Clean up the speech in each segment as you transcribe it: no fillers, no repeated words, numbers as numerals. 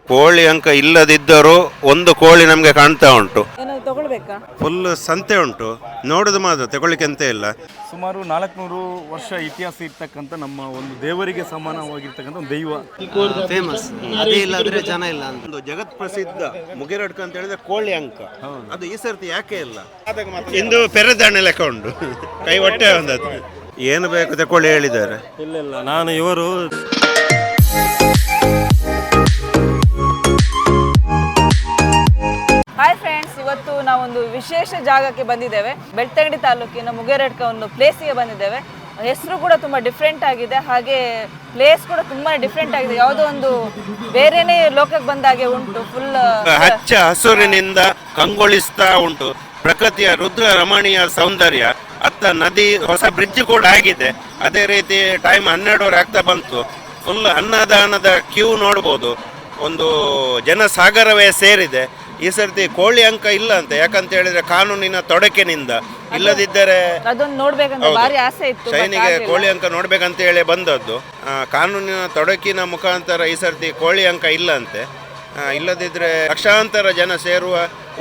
ಕೋಳಿ ಅಂಕ ಇಲ್ಲದಿದ್ದರೂ ಒಂದು ಕೋಳಿ ನಮಗೆ ಕಾಣ್ತಾ ಉಂಟು. ಏನಾದ್ರು ತಗೊಳ್ಬೇಕಾ? ಫುಲ್ ಸಂತೆ ಉಂಟು, ನೋಡುದು ಮಾತ್ರ, ತಗೊಳ್ಳಿಕ್ಕೆ ಎಂತ ಇಲ್ಲ. ಸುಮಾರು 400 ವರ್ಷ ಇತಿಹಾಸ ಇರ್ತಕ್ಕಂಥ ನಮ್ಮ ಒಂದು ದೇವರಿಗೆ ಸಮಾನವಾಗಿರ್ತಕ್ಕಂಥ ಒಂದು ದೈವ, ಫೇಮಸ್. ಅದೇ ಇಲ್ಲಾಂದ್ರೆ ಜನ ಇಲ್ಲ ಅಂತ. ಒಂದು ಜಗತ್ ಪ್ರಸಿದ್ಧ ಮುಗಿರಡ್ಕ ಅಂತ ಹೇಳಿದ್ರೆ ಕೋಳಿ ಅಂಕ, ಅದು ಈ ಸರ್ತಿ ಯಾಕೆ ಇಲ್ಲ? ಇಂದು ಪೆರದಾಣೆ ಲೆಕ್ಕ ಉಂಟು, ಕೈ ಹೊಟ್ಟೆ ಒಂದದ್ದು ಏನು ಬೇಕು ತಕೊಳ್ಳಿ ಹೇಳಿದ್ದಾರೆ. ಇಲ್ಲ ನಾನು ಇವರು ಹಾಯ್ ಫ್ರೆಂಡ್ಸ್, ಇವತ್ತು ನಾವೊಂದು ವಿಶೇಷ ಜಾಗಕ್ಕೆ ಬಂದಿದ್ದೇವೆ. ಬೆಳ್ತಂಗಡಿ ತಾಲೂಕಿನ ಮುಗೇರಡ್ಕ ಒಂದು ಪ್ಲೇಸಿಗೆ ಬಂದಿದ್ದೇವೆ. ಹೆಸರು ಕೂಡ ತುಂಬ ಡಿಫ್ರೆಂಟ್ ಆಗಿದೆ, ಹಾಗೆ ಪ್ಲೇಸ್ ಕೂಡ ತುಂಬಾ ಡಿಫ್ರೆಂಟ್ ಆಗಿದೆ. ಯಾವುದೋ ಒಂದು ಬೇರೆನೇ ಲೋಕಕ್ಕೆ ಬಂದಾಗೆ ಉಂಟು. ಫುಲ್ ಹಚ್ಚ ಹಸುರಿನಿಂದ ಕಂಗೊಳಿಸ್ತಾ ಉಂಟು. ಪ್ರಕೃತಿಯ ರುದ್ರ ರಮಣೀಯ ಸೌಂದರ್ಯ, ಅತ್ತ ನದಿ, ಹೊಸ ಬ್ರಿಡ್ಜ್ ಕೂಡ ಆಗಿದೆ. ಅದೇ ರೀತಿ ಟೈಮ್ 12 ಆಗ್ತಾ ಬಂತು. ಫುಲ್ ಅನ್ನದಾನದ ಕ್ಯೂ ನೋಡ್ಬೋದು, ಒಂದು ಜನಸಾಗರವೇ ಸೇರಿದೆ. ಈ ಸರ್ತಿ ಕೋಳಿ ಅಂಕ ಇಲ್ಲ ಅಂತ, ಯಾಕಂತ ಹೇಳಿದ್ರೆ ಕಾನೂನಿನ ತೊಡಕಿನಿಂದ. ಇಲ್ಲದಿದ್ದರೆ ಅದೊಂದು ನೋಡ್ಬೇಕಂತ ಭಾರಿ ಆಸೆ ಇತ್ತು. ಶೈನಿಗೆ ಕೋಳಿ ಅಂಕ ನೋಡ್ಬೇಕಂತ ಹೇಳಿ ಬಂದದ್ದು. ಕಾನೂನಿನ ತೊಡಕಿನ ಮುಖಾಂತರ ಈ ಸರ್ತಿ ಕೋಳಿ ಅಂಕ ಇಲ್ಲ ಅಂತೆ. ಇಲ್ಲದಿದ್ದರೆ ಲಕ್ಷಾಂತರ ಜನ ಸೇರುವ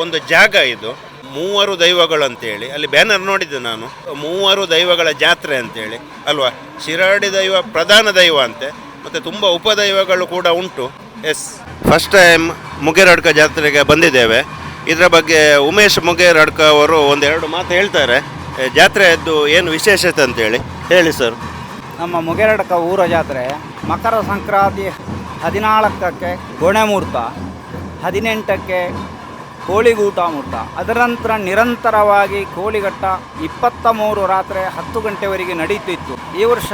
ಒಂದು ಜಾಗ ಇದು. 3 ದೈವಗಳು ಅಂತೇಳಿ ಅಲ್ಲಿ ಬ್ಯಾನರ್ ನೋಡಿದ್ದೆ ನಾನು. 3 ದೈವಗಳ ಜಾತ್ರೆ ಅಂತೇಳಿ ಅಲ್ವಾ. ಶಿರಾಡಿ ದೈವ ಪ್ರಧಾನ ದೈವ ಅಂತೆ, ಮತ್ತು ತುಂಬ ಉಪದೈವಗಳು ಕೂಡ ಉಂಟು. ಎಸ್, ಫಸ್ಟ್ ಟೈಮ್ ಮುಗೇರಡ್ಕ ಜಾತ್ರೆಗೆ ಬಂದಿದ್ದೇವೆ. ಇದರ ಬಗ್ಗೆ ಉಮೇಶ್ ಮುಗೇರಡ್ಕ ಅವರು 1-2 ಮಾತು ಹೇಳ್ತಾರೆ. ಜಾತ್ರೆಯದ್ದು ಏನು ವಿಶೇಷತೆ ಅಂತೇಳಿ ಹೇಳಿ ಸರ್. ನಮ್ಮ ಮುಗೇರಡ್ಕ ಊರ ಜಾತ್ರೆ ಮಕರ ಸಂಕ್ರಾಂತಿ 14ಕ್ಕೆ ಗೊಣೆ ಮುಹೂರ್ತ, 18ಕ್ಕೆ ಕೋಳಿಗೂಟ ಮುಹೂರ್ತ. ಅದರ ನಂತರ ನಿರಂತರವಾಗಿ ಕೋಳಿಘಟ್ಟ 23 ರಾತ್ರಿ 10 ಗಂಟೆವರೆಗೆ ನಡೀತಿತ್ತು. ಈ ವರ್ಷ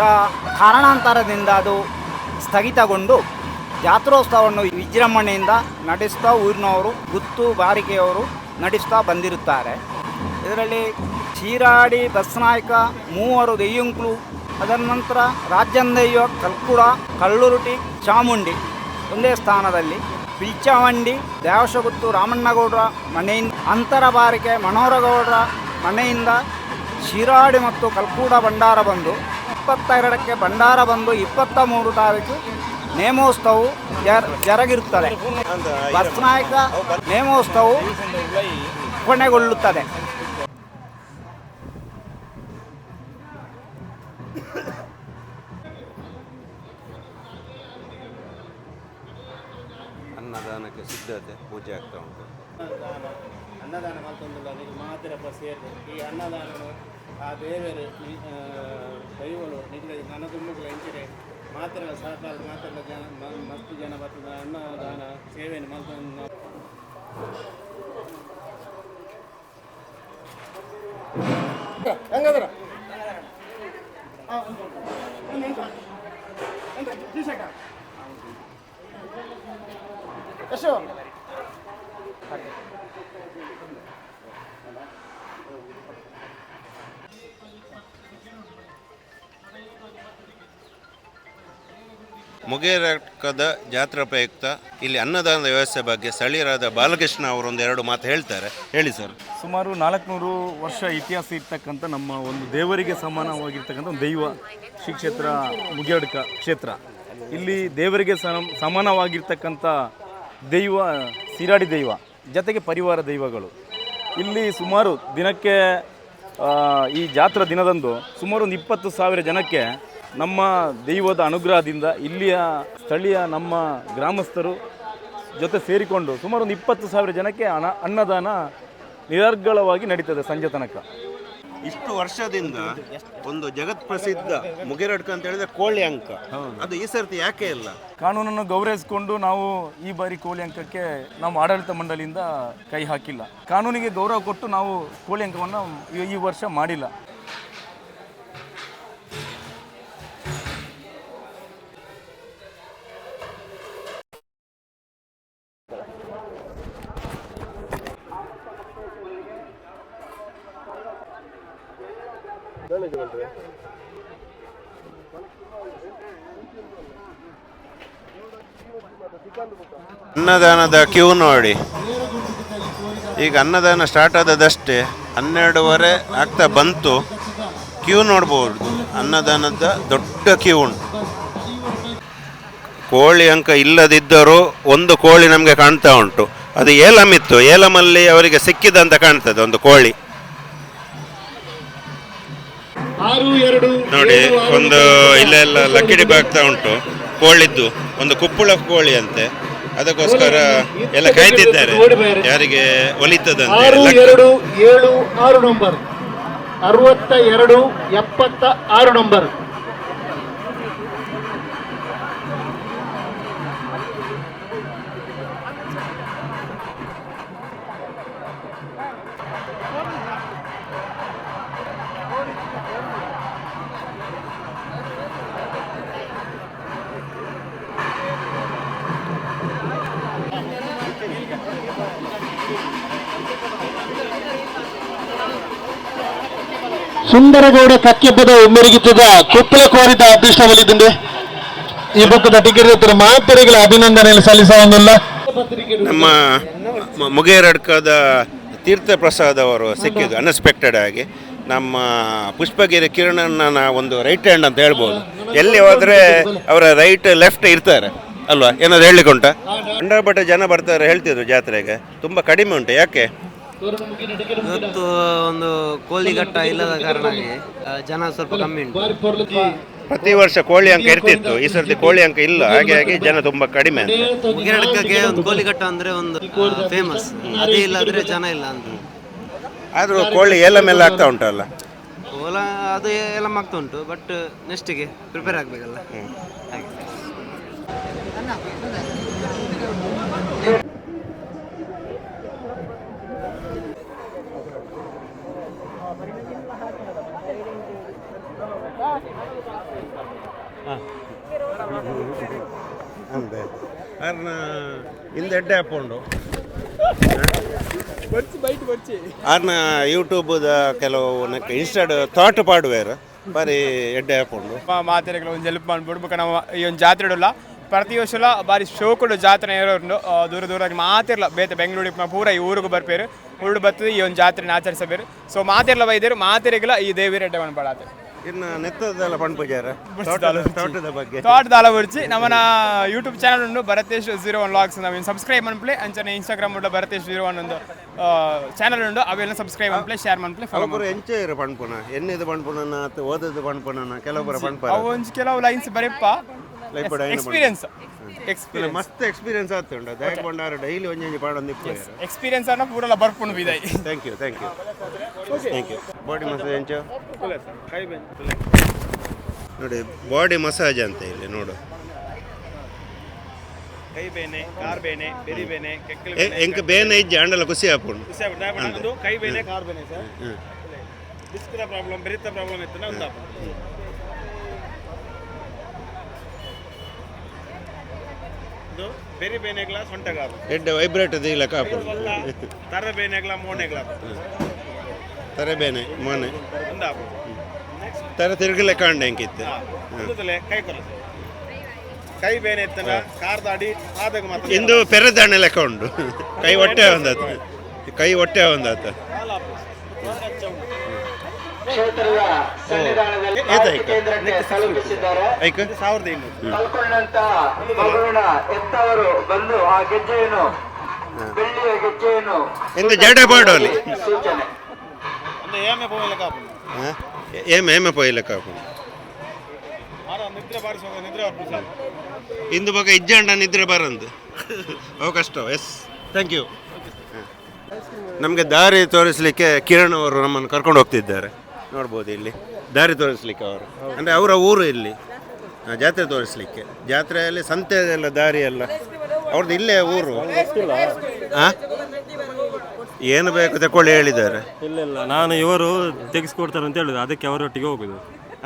ಕಾರಣಾಂತರದಿಂದ ಅದು ಸ್ಥಗಿತಗೊಂಡು ಜಾತ್ರೋತ್ಸವವನ್ನು ವಿಜೃಂಭಣೆಯಿಂದ ನಡೆಸ್ತಾ ಊರಿನವರು, ಗುತ್ತು ಬಾರಿಕೆಯವರು ನಡೆಸ್ತಾ ಬಂದಿರುತ್ತಾರೆ. ಇದರಲ್ಲಿ ಶಿರಾಡಿ ಬಸ್ನಾಯಕ 3 ದೆಯ್ಯಂಕ್ಲು, ಅದರ ನಂತರ ರಾಜ್ಯಂದಯ್ಯ, ಕಲ್ಕುಡ, ಕಲ್ಲುರುಟಿ, ಚಾಮುಂಡಿ ಒಂದೇ ಸ್ಥಾನದಲ್ಲಿ, ಪಿಲ್ಚವಂಡಿ, ದೇವಶಗುತ್ತು ರಾಮಣ್ಣಗೌಡರ ಮನೆಯಿಂದ, ಅಂತರಬಾರಿಕೆ ಮನೋಹರಗೌಡರ ಮನೆಯಿಂದ ಶಿರಾಡಿ ಮತ್ತು ಕಲ್ಕೂಡ ಭಂಡಾರ ಬಂದು 22ಕ್ಕೆ ಭಂಡಾರ ಬಂದು 23 ತಾರೀಕು ನೇಮೋತ್ಸವವು ಜರುಗಿರುತ್ತದೆ. ಬಸ್ನಾಯಕ ನೇಮೋತ್ಸವವು ಕೊನೆಗೊಳ್ಳುತ್ತದೆ. ಅನ್ನದಾನಕ್ಕೆ ಸಿದ್ಧತೆ, ಪೂಜೆ ಆಗ್ತಾ ಉಂಟು. ಅನ್ನದಾನ ಮತ್ತೊಂದಿಲ್ಲ, ಅದಕ್ಕೆ ಮಾತ್ರ ಸೇರಿದೆ. ಈ ಅನ್ನದಾನ ಆ ದೇವರು ದೈವಗಳು ನಿಜ ನನ್ನ ತುಂಬಗಳ ಇಂಚಿದೆ ಮಾತ್ರ ಸಹಕಾರ ಮಾತ್ರ ಜನ ಮಸ್ತು ಜನ ಬರ್ತದೆ. ಅನ್ನದಾನ ಸೇವೆಯನ್ನು ಮತ್ತೊಂದು ಹೆಂಗದ್ರ ಎಷ್ಟು ಮುಗೇರಡ್ಕದ ಜಾತ್ರಾ ಪ್ರಯುಕ್ತ ಇಲ್ಲಿ ಅನ್ನದಾನದ ವ್ಯವಸ್ಥೆ ಬಗ್ಗೆ ಸ್ಥಳೀಯರಾದ ಬಾಲಕೃಷ್ಣ ಅವರು 1-2 ಮಾತು ಹೇಳ್ತಾರೆ. ಹೇಳಿ ಸರ್. ಸುಮಾರು 400 ವರ್ಷ ಇತಿಹಾಸ ಇರ್ತಕ್ಕಂಥ ನಮ್ಮ ಒಂದು ದೇವರಿಗೆ ಸಮಾನವಾಗಿರ್ತಕ್ಕಂಥ ಒಂದು ದೈವ ಶ್ರೀ ಕ್ಷೇತ್ರ ಮುಗೇರಡ್ಕ ಕ್ಷೇತ್ರ. ಇಲ್ಲಿ ದೇವರಿಗೆ ಸಮಾನವಾಗಿರ್ತಕ್ಕಂಥ ದೈವ ಶಿರಾಡಿ ದೈವ, ಜೊತೆಗೆ ಪರಿವಾರ ದೈವಗಳು. ಇಲ್ಲಿ ಸುಮಾರು ದಿನಕ್ಕೆ ಈ ಜಾತ್ರಾ ದಿನದಂದು ಸುಮಾರು ಒಂದು 20,000 ಜನಕ್ಕೆ ನಮ್ಮ ದೈವದ ಅನುಗ್ರಹದಿಂದ ಇಲ್ಲಿಯ ಸ್ಥಳೀಯ ನಮ್ಮ ಗ್ರಾಮಸ್ಥರು ಜೊತೆ ಸೇರಿಕೊಂಡು ಸುಮಾರು ಒಂದು 20,000 ಜನಕ್ಕೆ ಅನ್ನದಾನ ನಿರರ್ಗಳವಾಗಿ ನಡೀತದೆ ಸಂಜೆ ತನಕ. ಇಷ್ಟು ವರ್ಷದಿಂದ ಒಂದು ಜಗತ್ ಪ್ರಸಿದ್ಧ ಮುಗೇರಡ್ಕ ಅಂತ ಹೇಳಿದ್ರೆ ಕೋಳಿ ಅಂಕ, ಅದು ಈ ಸರ್ತಿ ಯಾಕೆ ಇಲ್ಲ? ಕಾನೂನನ್ನು ಗೌರವಿಸಿಕೊಂಡು ನಾವು ಈ ಬಾರಿ ಕೋಳಿ ಅಂಕಕ್ಕೆ ನಾವು ಆಡಳಿತ ಮಂಡಳಿಯಿಂದ ಕೈ ಹಾಕಿಲ್ಲ. ಕಾನೂನಿಗೆ ಗೌರವ ಕೊಟ್ಟು ನಾವು ಕೋಳಿ ಅಂಕವನ್ನು ಈ ವರ್ಷ ಮಾಡಿಲ್ಲ. ಅನ್ನದಾನದ ಕ್ಯೂ ನೋಡಿ, ಈಗ ಅನ್ನದಾನ ಸ್ಟಾರ್ಟ್ ಆದದಷ್ಟೇ 12:30 ಆಗ್ತಾ ಬಂತು. ಕ್ಯೂ ನೋಡ್ಬೋದು, ಅನ್ನದಾನದ ದೊಡ್ಡ ಕ್ಯೂ ಉಂಟು. ಕೋಳಿ ಅಂಕ ಇಲ್ಲದಿದ್ದರೂ ಒಂದು ಕೋಳಿ ನಮಗೆ ಕಾಣ್ತಾ ಉಂಟು. ಅದು ಏಲಂ ಇತ್ತು, ಏಲಮಲ್ಲಿ ಅವರಿಗೆ ಸಿಕ್ಕಿದಂತ ಕಾಣ್ತದೆ ಒಂದು ಕೋಳಿ. ನೋಡಿ, ಒಂದು ಇಲ್ಲೆಲ್ಲ ಲಕ್ಕಿಡಿಬ ಆಗ್ತಾ ಉಂಟು ಕೋಳಿದ್ದು, ಒಂದು ಕುಪ್ಪಳ ಕೋಳಿ ಅಂತೆ. ಅದಕ್ಕೋಸ್ಕರ ಎಲ್ಲ ಕಾಯ್ತಿದ್ದಾರೆ ಯಾರಿಗೆ ಒಲಿತದಂತೆ. 6276 ನಂಬರ್ 6276 ನಂಬರ್. ಸುಂದರಗೌಡ ಕಕ್ಕೆಬ್ಬದ ಮೆರುಗಿತದ ಕೊಪ್ಪಳ ಕೋರಿದ ಅದೃಷ್ಟ ಒಲಿದಿಂದೆ ಈ ಬುಕ್ಕದ ಟಿಕೆಟ್ ಮಾತೆರೆಗಳ ಅಭಿನಂದನೆಯನ್ನು ಸಲ್ಲಿಸುವುದಿಲ್ಲ. ನಮ್ಮ ಮುಗೇರಡ್ಕದ ತೀರ್ಥ ಪ್ರಸಾದ್ ಅವರು ಸಿಕ್ಕಿದ್ದು ಅನ್ಎಕ್ಸ್ಪೆಕ್ಟೆಡ್ ಆಗಿ. ನಮ್ಮ ಪುಷ್ಪಗಿರಿ ಕಿರಣನ ಒಂದು ರೈಟ್ ಹ್ಯಾಂಡ್ ಅಂತ ಹೇಳ್ಬೋದು. ಎಲ್ಲಿ ಹೋದರೆ ಅವರ ರೈಟ್ ಲೆಫ್ಟ್ ಇರ್ತಾರೆ ಅಲ್ವಾ, ಏನಾದ್ರು ಹೇಳಲಿಕ್ಕೆ ಉಂಟಾ? ಕಂಡಪಟ್ಟೆ ಜನ ಬರ್ತಾರೆ ಹೇಳ್ತಿದ್ರು ಜಾತ್ರೆಗೆ, ತುಂಬ ಕಡಿಮೆ ಉಂಟು. ಯಾಕೆ? ಇವತ್ತು ಒಂದು ಕೋಳಿಘಟ್ಟ ಇಲ್ಲದ ಕಾರಣವಾಗಿ ಜನ ಸ್ವಲ್ಪ ಕಮ್ಮಿ ಉಂಟು. ಪ್ರತಿ ವರ್ಷ ಕೋಳಿ ಅಂಕ ಇರ್ತಿತ್ತು, ಈ ಸರ್ತಿ ಕೋಳಿ ಅಂಕ ಇಲ್ಲ, ಹಾಗಾಗಿ ಜನ ತುಂಬ ಕಡಿಮೆ ಅಂತ. ಮುಗಿರಡ್ಕಕ್ಕೆ ಒಂದು ಕೋಳಿಘಟ್ಟ ಅಂದರೆ ಒಂದು ಫೇಮಸ್, ಅದೇ ಇಲ್ಲಾದರೆ ಜನ ಇಲ್ಲ ಅಂತ. ಆದರೂ ಕೋಳಿ ಏಲಮೆಲ್ಲ ಆಗ್ತಾ ಉಂಟಲ್ಲ. ಕೋಲ ಅದು ಎಲ್ಲ ಆಗ್ತಾ ಉಂಟು, ಬಟ್ ನೆಕ್ಸ್ಟಿಗೆ ಪ್ರಿಪೇರ್ ಆಗಬೇಕಲ್ಲ. ಹಾಗೆ ಅಂದೆ ಅರ್ನ ಇಂದ ಎಡ್ಡೆ ಹಾಕೊಂಡು ಆರ್ನ ಯೂಟ್ಯೂಬ್ದ ಕೆಲವು ಇನ್ಸ್ಟಾಡ್ ಥಾಟ್ ಪಾಡುವೇರು ಬಾರಿ ಎಡ್ಡೆ ಹಾಕೊಂಡು ಮಾತೆರೆಗಳು ಒಂದು ಹೆಲ್ಪ್ ಮಾಡ್ಬಿಡ್ಬೇಕು. ನಾವು ಈ ಒಂದು ಜಾತ್ರೆ ಇಡಲ್ಲ ಪ್ರತಿ ವರ್ಷ ಬಾರಿ ಶೋಕುಡು ಜಾತ್ರೆ ಇರೋರು ದೂರ ದೂರಾಗಿ ಮಾತಿರಲ್ಲ ಬೇತೆ ಬೆಂಗಳೂರಿಗೆ ಪೂರ ಈ ಊರಿಗೂ ಬರ್ಪೇರು ಉರುಡು ಬರ್ತದೆ ಈ ಒಂದು ಜಾತ್ರೆನ ಆಚರಿಸಬೇರು. ಸೊ ಮಾತಿರಲ್ಲ ಬೈದೇರು ಮಾತೆರೆಗಳ ಈ ದೇವಿ ರೆಡ್ಡೆ ಮಾಡ್ಬಾಡತ್ತೆ. ಇನ್ನು ನೆತ್ತದೆಲ್ಲ ಪಣ್ಪೂಜಾರ ತೋಟದ ಬಗ್ಗೆ ತೋಟದ ಅಳವಡಿಸಿ ನಮ್ಮನ್ನ ಯೂಟ್ಯೂಬ್ ಚಾನಲ್ ಉಂಟು ಭರತೇಶ್ 01 ವ್ಲಾಗ್ಸ್. ನಾವು ಸಬ್ಸ್ಕ್ರೈಬ್ ಮಾಡ್ಪ್ಲೆ ಅಂಚನೆ ಇನ್ಸ್ಟಾಗ್ರಾಮ್ ಉಂಟು ಭರತೇಶ್ 01 ಒಂದು ಚಾನಲ್ ಉಂಟು. ಅವೆಲ್ಲ ಸಬ್ಸ್ಕ್ರೈಬ್ ಮಾಡ್ಪ್ಲೆ ಶೇರ್ ಮಾಡ್ಪ್ಲೆ ಫಾಲೋ ಕೆಲವೊಬ್ಬರು ಎಂಚೇರು ಪಣ್ಪುನ ಎನ್ನಿದು ಪಣ್ಪುನ ಓದದ್ದು ಪಣ್ಪುನ ಕೆಲವೊಬ್ಬರು ಪಣ್ಪ ಅವು ಒಂಚು ಕೆಲವು ಲೈನ್ಸ್ ಬರೀಪ್ಪ ಎಕ್ಸ್ಪೀರಿಯನ್ಸ್ ಮಸ್ತ್ ಎಕ್ಸ್ಪೀರಿಯನ್ಸ್ ಆಗ್ತುಂಡು ದಯಕ್ ಬಂಡಾರು ಡೈಲಿ ಒಂಜಿ ಪಾಡೊಂದು ಎಕ್ಸ್ಪೀರಿಯನ್ಸ್ ಅನ್ನ ಪೂರಲ್ಲ ಬರ್ಪುಂಡು ಬಿದಾಯಿ. ಥ್ಯಾಂಕ್ ಯು ಬಾಡಿ ಮಸಾಜ್ ಎಂಚು ನೋಡಿ, ಬಾಡಿ ಮಸಾಜ್ ಅಂತ ಇಲ್ಲಿ ನೋಡು. ಕೈ ಬೇನೆ, ಕಾರ್ ಬೇನೆ, ಬೆರಿ ಬೇನೆ, ಎಂಕ ಬೇನೆ ಇಜ್ಜಿ ಅಂಡಲ ಖುಷಿ ಹಾಕೊಂಡು ಕೈ ಬೇನೆ, ಕಾರ್ ಬೇನೆ ಸರ್. ಡಿಸ್ಕ್ದ ಪ್ರಾಬ್ಲಮ್, ಬೆರಿತ ಪ್ರಾಬ್ಲಮ್ ಇತ್ತು ಒಂದು ಇದು ಬೆರಿ ಬೇನೆಗ್ಲ ಸೊಂಟಗಾರು ಎಡ್ಡೆ ವೈಬ್ರೇಟ್ ಇಲ್ಲ ಕಾಪು ತರ ಬೇನೆಗ್ಲ ಮೋನೆಗ್ಲ ತರ ಬೇನೆ ಮೋನೆ ಒಂದು ತರ ತಿರುಗಲೆ ಕಾಂಡ ಹೆಂಗಿತ್ತು ಕೈ ಕೊರ ಕೈ ಬೇನೆ ಇತ್ತನ ಕಾರ್ದ ಅಡಿ ಆದಾಗ ಮಾತ್ರ ಇಂದು ಪೆರದಾಣೆ ಲೆಕ್ಕ ಉಂಟು. ಕೈ ಹೊಟ್ಟೆ ಒಂದಾತ ಇಂದು ಜಡೆ ಪಾಡೋಲಿ ಏಮೆ ಪೋಯಿಲೆ ಕಾಪು ಇಂದು ಬಗ್ಗೆ ಇಜ್ಜಂಡ ನಿದ್ರೆ ಬರಂದು ಅವು ಕಷ್ಟ. Yes, thank you. ನಮಗೆ ದಾರಿ ತೋರಿಸಲಿಕ್ಕೆ ಕಿರಣ್ ಅವರು ನಮ್ಮನ್ನು ಕರ್ಕೊಂಡು ಹೋಗ್ತಿದ್ದಾರೆ. ನೋಡ್ಬೋದು ಇಲ್ಲಿ ದಾರಿ ತೋರಿಸ್ಲಿಕ್ಕೆ ಅವರು, ಅಂದರೆ ಅವರ ಊರು ಇಲ್ಲಿ ಜಾತ್ರೆ ತೋರಿಸ್ಲಿಕ್ಕೆ. ಜಾತ್ರೆಯಲ್ಲಿ ಸಂತೆ ಎಲ್ಲ ದಾರಿ ಎಲ್ಲ ಅವ್ರದ್ದು ಇಲ್ಲೇ ಊರು. ಹಾಂ, ಏನು ಬೇಕು ತಗೊಳ್ಳಿ ಹೇಳಿದ್ದಾರೆ. ಇಲ್ಲ ನಾನು ಇವರು ತೆಗೆಸ್ಕೊಡ್ತಾರೆ ಅಂತ ಹೇಳಿದ್ರು, ಅದಕ್ಕೆ ಅವರೊಟ್ಟಿಗೆ ಹೋಗುದು.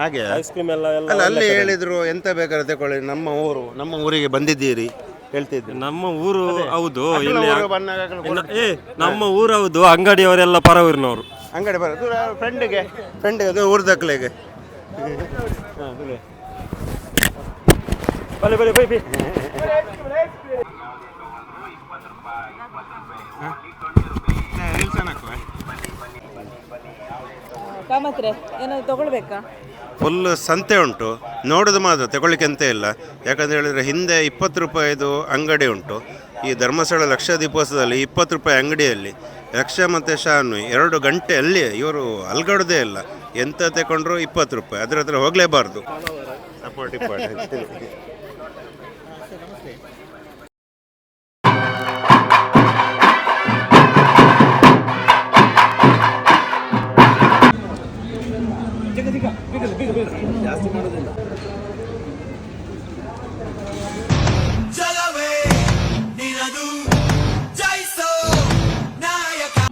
ಹಾಗೆ ಐಸ್ ಕ್ರೀಮ್ ಎಲ್ಲ ಅಲ್ಲ, ಅಲ್ಲಿ ಹೇಳಿದ್ರು ಎಂತ ಬೇಕಾದ್ರೆ ತಗೊಳ್ಳಿ, ನಮ್ಮ ಊರು, ನಮ್ಮ ಊರಿಗೆ ಬಂದಿದ್ದೀರಿ ಹೇಳ್ತಿದ್ರು. ನಮ್ಮ ಊರು ಹೌದು, ಇಲ್ಲಿ ಬಂದಾಗ ನಮ್ಮ ಊರು ಹೌದು, ಅಂಗಡಿಯವರೆಲ್ಲ ಪರವೂರಿನವರು. ಅಂಗಡಿ ಬರೋದು ಫ್ರೆಂಡಿಗೆ ಅದು ಊರು ದಕ್ಕಲೆಗೆ. ಕಾಮತ್ರೆ ಏನಾದ್ರು ತಗೊಳ್ಬೇಕಾ? ಫುಲ್ ಸಂತೆ ಉಂಟು, ನೋಡೋದು ಮಾತ್ರ, ತಗೊಳ್ಳಿಕ್ಕೆ ಅಂತ ಇಲ್ಲ. ಯಾಕಂತ ಹೇಳಿದರೆ ಹಿಂದೆ 20 ರೂಪಾಯಿದು ಅಂಗಡಿ ಉಂಟು. ಈ ಧರ್ಮಸ್ಥಳ ಲಕ್ಷ ದೀಪೋತ್ಸವದಲ್ಲಿ 20 ರೂಪಾಯಿ ಅಂಗಡಿಯಲ್ಲಿ ಯಕ್ಷ ಮತ್ತು ಶಾನು 2 ಗಂಟೆ ಅಲ್ಲಿ ಇವರು ಅಲ್ಗಡೋದೇ ಇಲ್ಲ. ಎಂತ ತಗೊಂಡ್ರು 20 ರೂಪಾಯಿ, ಅದರ ಹತ್ರ ಹೋಗಲೇಬಾರ್ದು.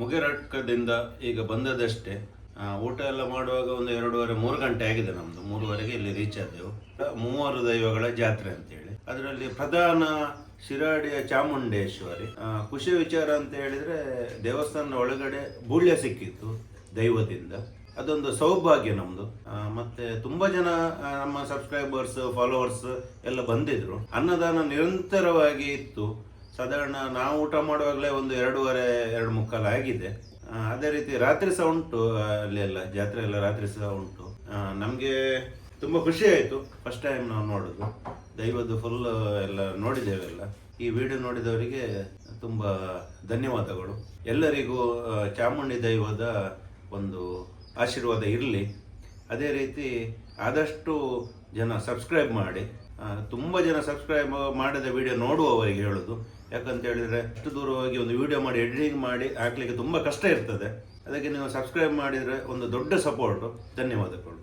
ಮುಗಿರಟ್ಕದಿಂದ ಈಗ ಬಂದದಷ್ಟೇ. ಊಟ ಎಲ್ಲ ಮಾಡುವಾಗ ಒಂದು 2:30-3 ಗಂಟೆ ಆಗಿದೆ. ನಮ್ಮದು 3:30ಗೆ ಇಲ್ಲಿ ರೀಚ್ ಆದೆವು. 3 ದೈವಗಳ ಜಾತ್ರೆ ಅಂತೇಳಿ, ಅದರಲ್ಲಿ ಪ್ರಧಾನ ಶಿರಾಡಿಯ ಚಾಮುಂಡೇಶ್ವರಿ. ಖುಷಿ ವಿಚಾರ ಅಂತ ಹೇಳಿದರೆ ದೇವಸ್ಥಾನದ ಒಳಗಡೆ ಬೂಳ್ಯ ಸಿಕ್ಕಿತ್ತು ದೈವದಿಂದ, ಅದೊಂದು ಸೌಭಾಗ್ಯ ನಮ್ಮದು. ಮತ್ತೆ ತುಂಬ ಜನ ನಮ್ಮ ಸಬ್ಸ್ಕ್ರೈಬರ್ಸ್ ಫಾಲೋವರ್ಸ್ ಎಲ್ಲ ಬಂದಿದ್ರು. ಅನ್ನದಾನ ನಿರಂತರವಾಗಿ ಇತ್ತು. ಸಾಧಾರಣ ನಾವು ಊಟ ಮಾಡುವಾಗಲೇ ಒಂದು 2:30-2:45 ಆಗಿದೆ. ಅದೇ ರೀತಿ ರಾತ್ರಿ ಸಹ ಉಂಟು, ಅಲ್ಲೆಲ್ಲ ಜಾತ್ರೆ ಎಲ್ಲ ರಾತ್ರಿ ಸಹ ಉಂಟು. ನಮಗೆ ತುಂಬ ಖುಷಿ ಆಯಿತು. ಫಸ್ಟ್ ಟೈಮ್ ನಾವು ನೋಡೋದು ದೈವದ್ದು ಫುಲ್ ಎಲ್ಲ ನೋಡಿದ್ದೇವೆಲ್ಲ. ಈ ವಿಡಿಯೋ ನೋಡಿದವರಿಗೆ ತುಂಬ ಧನ್ಯವಾದಗಳು. ಎಲ್ಲರಿಗೂ ಚಾಮುಂಡಿ ದೈವದ ಒಂದು ಆಶೀರ್ವಾದ ಇರಲಿ. ಅದೇ ರೀತಿ ಆದಷ್ಟು ಜನ ಸಬ್ಸ್ಕ್ರೈಬ್ ಮಾಡಿ. ತುಂಬ ಜನ ಸಬ್ಸ್ಕ್ರೈಬ್ ಮಾಡಿದ ವಿಡಿಯೋ ನೋಡುವವರಿಗೆ ಹೇಳೋದು, ಯಾಕಂತ ಹೇಳಿದರೆ ಅಷ್ಟು ದೂರ ಹೋಗಿ ಒಂದು ವಿಡಿಯೋ ಮಾಡಿ ಎಡಿಟಿಂಗ್ ಮಾಡಿ ಹಾಕಲಿಕ್ಕೆ ತುಂಬ ಕಷ್ಟ ಇರ್ತದೆ. ಅದಕ್ಕೆ ನೀವು ಸಬ್ಸ್ಕ್ರೈಬ್ ಮಾಡಿದರೆ ಒಂದು ದೊಡ್ಡ ಸಪೋರ್ಟು. ಧನ್ಯವಾದಗಳು.